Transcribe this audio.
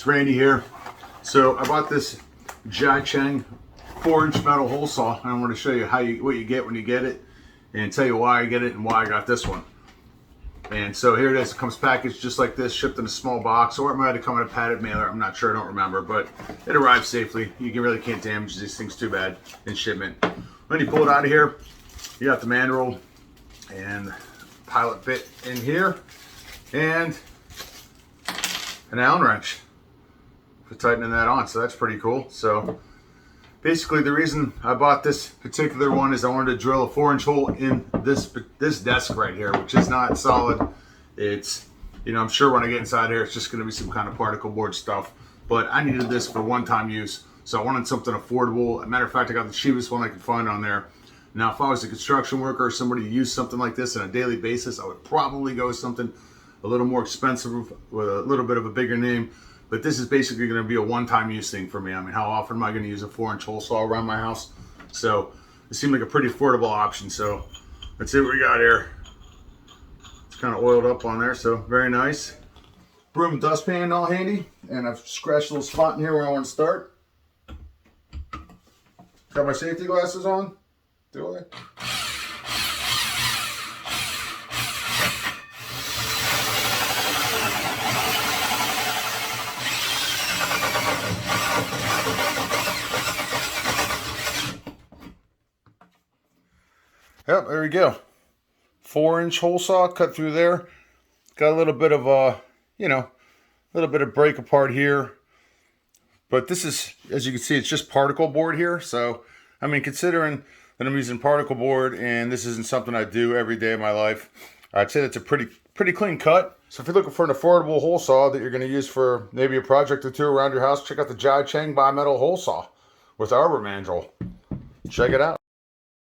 It's Randy here. So I bought this Jiacheng 4-inch metal hole saw, and I want to show you what you get when you get it, and tell you why I get it and why I got this one. And so here it is. It comes packaged just like this, shipped in a small box, or it might have come in a padded mailer. I'm not sure. I don't remember, but it arrived safely. Really can't damage these things too bad in shipment. When you pull it out of here, you got the manual and pilot bit in here, and an Allen wrench for tightening that on. So that's pretty cool. So basically, the reason I bought this particular one is I wanted to drill a 4-inch hole in this desk right here, which is not solid. It's, I'm sure when I get inside here, it's just going to be some kind of particle board stuff. But I needed this for one-time use, so I wanted something affordable. As a matter of fact, I got the cheapest one I could find on there. Now, if I was a construction worker or somebody who used something like this on a daily basis, I would probably go with something a little more expensive with a little bit of a bigger name. But this is basically going to be a one-time use thing for me. I mean, how often am I going to use a 4-inch hole saw around my house? So it seemed like a pretty affordable option. So let's see what we got here. It's kind of oiled up on there, so very nice. Broom and dustpan all handy, and I've scratched a little spot in here where I want to start. Got my safety glasses on. Do I? Yep, there we go. 4-inch hole saw cut through there. Got a little bit of a little bit of break apart here. But this is, as you can see, it's just particle board here. So, I mean, considering that I'm using particle board and this isn't something I do every day of my life, I'd say that's a pretty clean cut. So if you're looking for an affordable hole saw that you're going to use for maybe a project or two around your house, check out the Jiacheng bimetal hole saw with arbor mandrel. Check it out.